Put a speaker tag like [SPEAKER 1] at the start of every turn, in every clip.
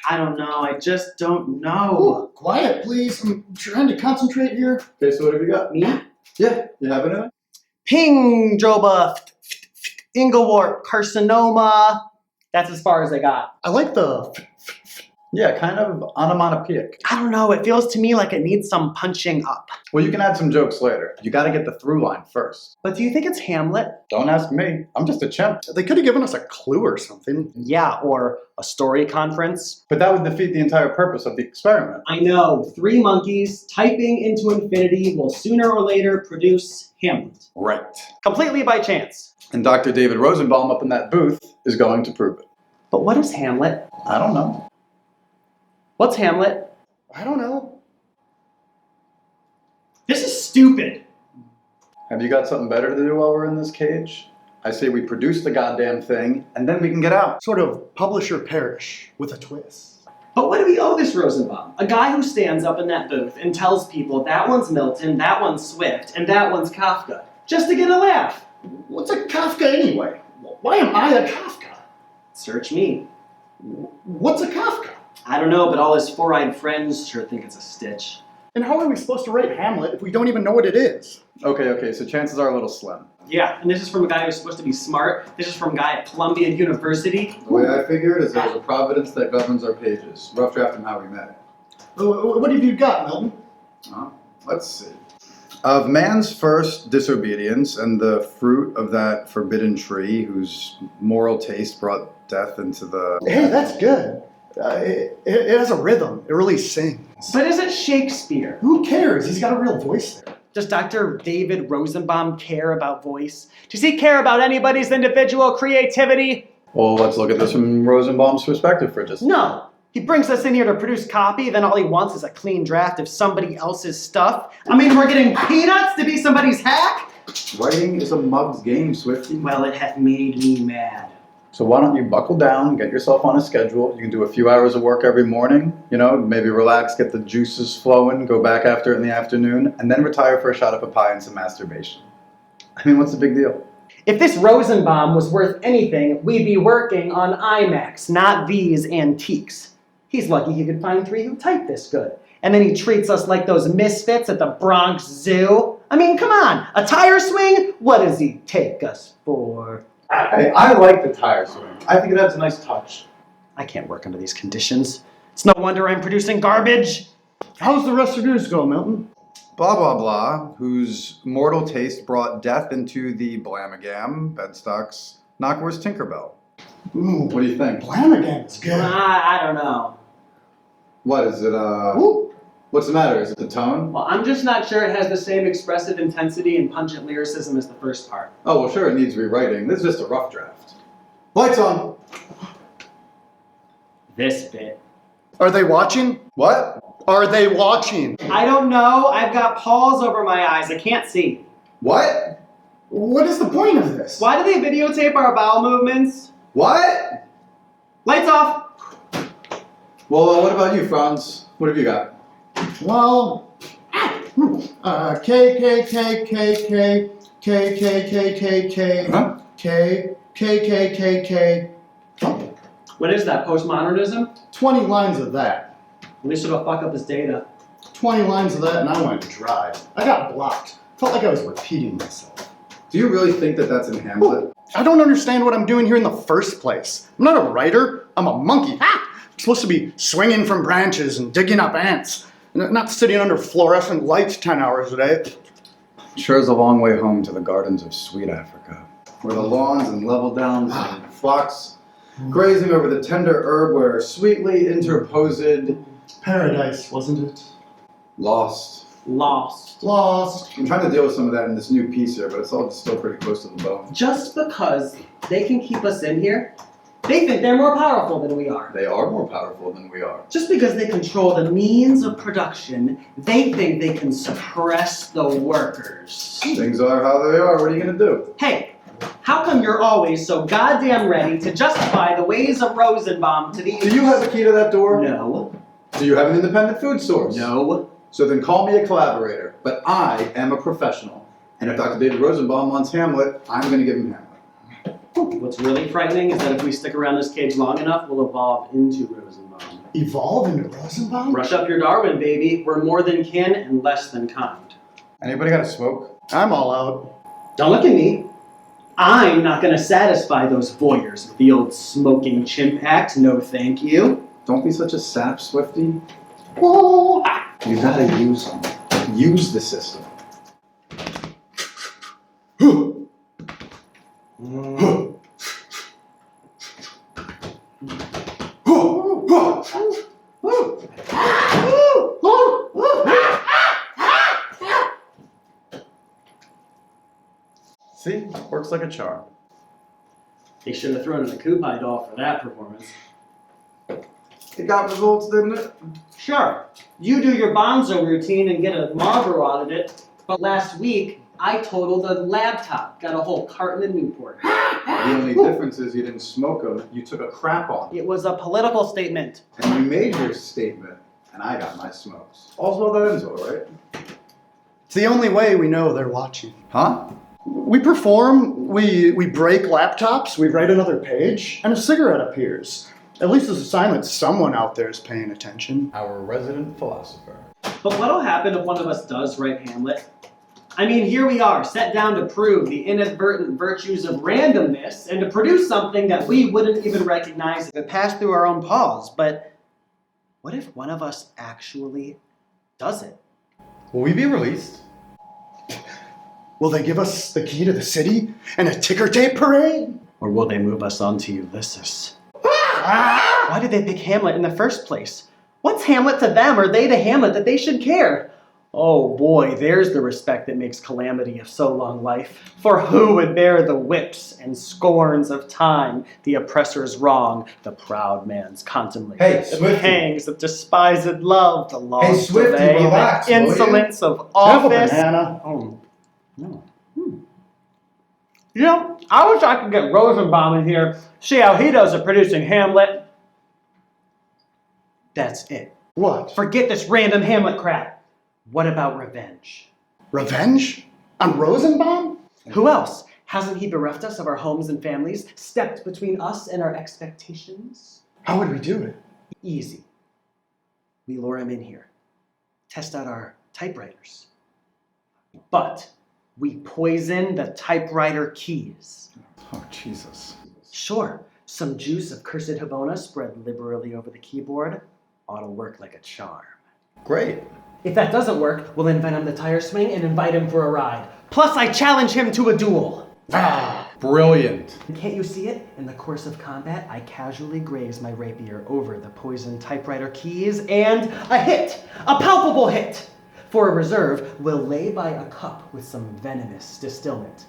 [SPEAKER 1] I don't know. I just don't know.
[SPEAKER 2] Ooh, quiet, please. I'm trying to concentrate here.
[SPEAKER 3] Okay, so what have you got?
[SPEAKER 1] Me?
[SPEAKER 3] Yeah, you have anything?
[SPEAKER 1] Ping, Joba, Inglewarp, carcinoma. That's as far as I got.
[SPEAKER 2] I like the...
[SPEAKER 3] Yeah, kind of onomatopoeic.
[SPEAKER 1] I don't know. It feels to me like it needs some punching up.
[SPEAKER 3] Well, you can add some jokes later. You gotta get the through line first.
[SPEAKER 1] But do you think it's Hamlet?
[SPEAKER 3] Don't ask me. I'm just a chimp.
[SPEAKER 2] They could have given us a clue or something.
[SPEAKER 1] Yeah, or a story conference.
[SPEAKER 3] But that would defeat the entire purpose of the experiment.
[SPEAKER 1] I know. 3 monkeys typing into infinity will sooner or later produce Hamlet.
[SPEAKER 3] Right.
[SPEAKER 1] Completely by chance.
[SPEAKER 3] And Dr. David Rosenbaum up in that booth is going to prove it.
[SPEAKER 1] But what is Hamlet?
[SPEAKER 3] I don't know.
[SPEAKER 1] What's Hamlet?
[SPEAKER 2] I don't know.
[SPEAKER 1] This is stupid.
[SPEAKER 3] Have you got something better to do while we're in this cage? I say we produce the goddamn thing, and then we can get out.
[SPEAKER 2] Sort of publish or perish with a twist.
[SPEAKER 1] But what do we owe this Rosenbaum? A guy who stands up in that booth and tells people that one's Milton, that one's Swift, and that one's Kafka. Just to get a laugh.
[SPEAKER 2] What's a Kafka anyway? Why am I a Kafka?
[SPEAKER 1] Search me.
[SPEAKER 2] What's a Kafka?
[SPEAKER 1] I don't know, but all his 4-eyed friends sure think it's a stitch.
[SPEAKER 2] And how are we supposed to rate Hamlet if we don't even know what it is?
[SPEAKER 3] Okay, so chances are a little slim.
[SPEAKER 1] Yeah, and this is from a guy who's supposed to be smart. This is from a guy at Columbia University.
[SPEAKER 3] The way I figure it is there's a providence that governs our pages. Rough draft and how we met it.
[SPEAKER 2] What have you got, Milton?
[SPEAKER 3] Let's see. Of man's first disobedience and the fruit of that forbidden tree whose moral taste brought death into the...
[SPEAKER 2] Hey, that's good. It has a rhythm. It really sings.
[SPEAKER 1] But is it Shakespeare?
[SPEAKER 2] Who cares? He's got a real voice there.
[SPEAKER 1] Does Dr. David Rosenbaum care about voice? Does he care about anybody's individual creativity?
[SPEAKER 3] Well, let's look at this from Rosenbaum's perspective for just...
[SPEAKER 1] No. He brings us in here to produce copy, then all he wants is a clean draft of somebody else's stuff. I mean, we're getting peanuts to be somebody's hack?
[SPEAKER 3] Writing is a mug's game, Swifty.
[SPEAKER 1] Well, it hath made me mad.
[SPEAKER 3] So why don't you buckle down, get yourself on a schedule. You can do a few hours of work every morning, maybe relax, get the juices flowing, go back after it in the afternoon, and then retire for a shot of a pie and some masturbation. I mean, what's the big deal?
[SPEAKER 1] If this Rosenbaum was worth anything, we'd be working on IMAX, not these antiques. He's lucky he could find 3 who type this good. And then he treats us like those misfits at the Bronx Zoo. I mean, come on, a tire swing? What does he take us for?
[SPEAKER 3] I like the tire swing. I think it adds a nice touch.
[SPEAKER 1] I can't work under these conditions. It's no wonder I'm producing garbage.
[SPEAKER 2] How's the rest of yours go, Milton?
[SPEAKER 3] Blah, blah, blah, whose mortal taste brought death into the Blamagam, Bedstocks, Knockwurst, Tinkerbell.
[SPEAKER 2] Ooh,
[SPEAKER 3] What do you think?
[SPEAKER 2] Blamagam is good.
[SPEAKER 1] I don't know.
[SPEAKER 3] What, is it,
[SPEAKER 2] Ooh.
[SPEAKER 3] what's the matter? Is it the tone?
[SPEAKER 1] Well, I'm just not sure it has the same expressive intensity and pungent lyricism as the first part.
[SPEAKER 3] Oh, well, sure, it needs rewriting. This is just a rough draft. Lights on!
[SPEAKER 1] This bit.
[SPEAKER 2] Are they watching?
[SPEAKER 3] What?
[SPEAKER 2] Are they watching?
[SPEAKER 1] I don't know. I've got pawls over my eyes. I can't see.
[SPEAKER 3] What?
[SPEAKER 2] What is the point of this?
[SPEAKER 1] Why do they videotape our bowel movements?
[SPEAKER 3] What?
[SPEAKER 1] Lights off.
[SPEAKER 3] Well, what about you, Franz? What have you got?
[SPEAKER 2] Well, K, K, K, K, K, K, K, K, K, K,
[SPEAKER 3] Huh?
[SPEAKER 2] K, K, K, K, K.
[SPEAKER 1] What is that, postmodernism?
[SPEAKER 2] 20 lines of that.
[SPEAKER 1] At least it'll fuck up his data.
[SPEAKER 2] 20 lines of that and I went dry. I got blocked. Felt like I was repeating myself.
[SPEAKER 3] Do you really think that that's in Hamlet?
[SPEAKER 2] I don't understand what I'm doing here in the first place. I'm not a writer. I'm a monkey. I'm supposed to be swinging from branches and digging up ants. Not sitting under fluorescent lights 10 hours a day.
[SPEAKER 3] Sure is a long way home to the gardens of sweet Africa, where the lawns and level downs and flocks grazing over the tender herb were sweetly interposed.
[SPEAKER 2] Paradise, wasn't it?
[SPEAKER 3] Lost.
[SPEAKER 2] Lost.
[SPEAKER 3] I'm trying to deal with some of that in this new piece here, but it's all still pretty close to the bone.
[SPEAKER 1] Just because they can keep us in here, they think they're more powerful than we are.
[SPEAKER 3] They are more powerful than we are.
[SPEAKER 1] Just because they control the means of production, they think they can suppress the workers.
[SPEAKER 3] Things are how they are. What are you going to do?
[SPEAKER 1] Hey, how come you're always so goddamn ready to justify the ways of Rosenbaum to the...
[SPEAKER 3] Do you have a key to that door?
[SPEAKER 1] No.
[SPEAKER 3] Do you have an independent food source?
[SPEAKER 1] No.
[SPEAKER 3] So then call me a collaborator. But I am a professional. And if Dr. David Rosenbaum wants Hamlet, I'm going to give him Hamlet.
[SPEAKER 4] What's really frightening is that if we stick around this cage long enough, we'll evolve into Rosenbaum.
[SPEAKER 2] Evolve into Rosenbaum?
[SPEAKER 4] Brush up your Darwin, baby. We're more than kin and less than kind.
[SPEAKER 3] Anybody got a smoke?
[SPEAKER 2] I'm all out.
[SPEAKER 4] Don't look at me. I'm not going to satisfy those voyeurs with the old smoking chimp act. No thank you.
[SPEAKER 3] Don't be such a sap, Swifty.
[SPEAKER 2] Oh.
[SPEAKER 3] You gotta use them. Use the system. See? Works like a charm.
[SPEAKER 4] They should have thrown in a Kupai doll for that performance.
[SPEAKER 3] It got results, didn't it?
[SPEAKER 4] Sure, you do your bonzo routine and get a Marlboro out of it, but last week I totaled a laptop, got a whole carton of Newport.
[SPEAKER 3] The only difference is you didn't smoke them, you took a crap on them.
[SPEAKER 4] It was a political statement.
[SPEAKER 3] And you made your statement, and I got my smokes. All's well that ends well, right?
[SPEAKER 2] It's the only way we know they're watching.
[SPEAKER 3] Huh?
[SPEAKER 2] We perform, we break laptops, we write another page, and a cigarette appears. At least it's a sign that someone out there is paying attention.
[SPEAKER 3] Our resident philosopher.
[SPEAKER 4] But what'll happen if one of us does write Hamlet? I mean, here we are, set down to prove the inadvertent virtues of randomness and to produce something that we wouldn't even recognize if it passed through our own paws. But what if one of us actually does it?
[SPEAKER 3] Will we be released?
[SPEAKER 2] Will they give us the key to the city and a ticker tape parade?
[SPEAKER 4] Or will they move us on to Ulysses? Why did they pick Hamlet in the first place? What's Hamlet to them or they to Hamlet that they should care? Oh boy, there's the respect that makes calamity of so long life. For who would bear the whips and scorns of time, the oppressor's wrong, the proud man's contemplation,
[SPEAKER 3] Hey,
[SPEAKER 4] the
[SPEAKER 3] Swifty.
[SPEAKER 4] pangs of despised love, the lost
[SPEAKER 3] Swifty,
[SPEAKER 4] delay,
[SPEAKER 3] relax,
[SPEAKER 4] the
[SPEAKER 3] will you?
[SPEAKER 4] insolence of
[SPEAKER 2] Have a
[SPEAKER 4] office.
[SPEAKER 2] banana.
[SPEAKER 4] Oh, no. You know, I wish I could get Rosenbaum in here, see how he does at producing Hamlet. That's it.
[SPEAKER 2] What?
[SPEAKER 4] Forget this random Hamlet crap. What about revenge?
[SPEAKER 2] Revenge? On Rosenbaum?
[SPEAKER 4] Who else? Hasn't he bereft us of our homes and families, stepped between us and our expectations?
[SPEAKER 2] How would we do it?
[SPEAKER 4] Easy. We lure him in here. Test out our typewriters. But we poison the typewriter keys.
[SPEAKER 3] Oh, Jesus.
[SPEAKER 4] Sure, some juice of cursed Habona spread liberally over the keyboard ought to work like a charm.
[SPEAKER 3] Great.
[SPEAKER 4] If that doesn't work, we'll invent him the tire swing and invite him for a ride. Plus, I challenge him to a duel.
[SPEAKER 3] Brilliant.
[SPEAKER 4] Can't you see it? In the course of combat, I casually graze my rapier over the poisoned typewriter keys and a hit! A palpable hit! For a reserve, we'll lay by a cup with some venomous distilment.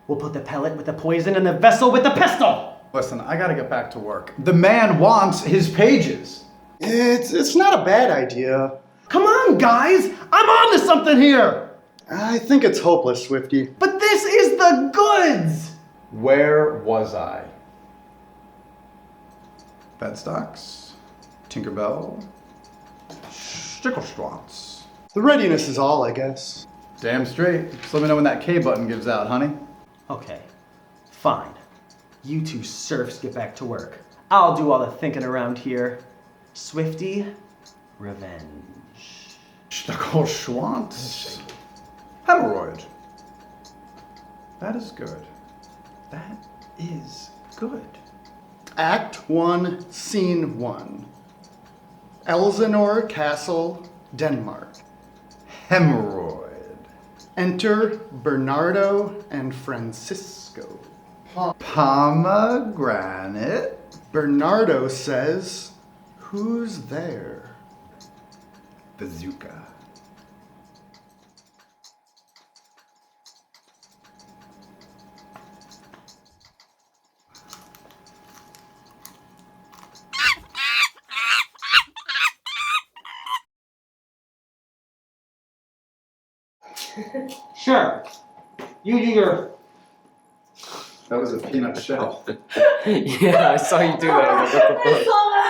[SPEAKER 4] We'll put the pellet with the poison and the vessel with the pistol!
[SPEAKER 3] Listen, I gotta get back to work. The man wants his pages.
[SPEAKER 2] It's not a bad idea.
[SPEAKER 4] Come on, guys! I'm on to something here!
[SPEAKER 2] I think it's hopeless, Swifty.
[SPEAKER 4] But this is the goods!
[SPEAKER 3] Where was I? Bedstocks, Tinkerbell, Stickelstrats.
[SPEAKER 2] The readiness is all, I guess.
[SPEAKER 3] Damn straight. Just let me know when that K button gives out, honey.
[SPEAKER 4] Okay, fine. You two serfs get back to work. I'll do all the thinking around here. Swifty, revenge.
[SPEAKER 3] Stickelschwanz. Hemorrhoid. That is good. That is good.
[SPEAKER 2] Act 1, Scene 1. Elsinore Castle, Denmark.
[SPEAKER 3] Hemorrhoid.
[SPEAKER 2] Enter Bernardo and Francisco.
[SPEAKER 3] Pomegranate.
[SPEAKER 2] Bernardo says, "Who's there?"
[SPEAKER 3] Bazooka.
[SPEAKER 4] Sure. You do your...
[SPEAKER 3] That was a peanut shell.
[SPEAKER 5] Yeah, I saw you do that. I was like, what the fuck?
[SPEAKER 6] I saw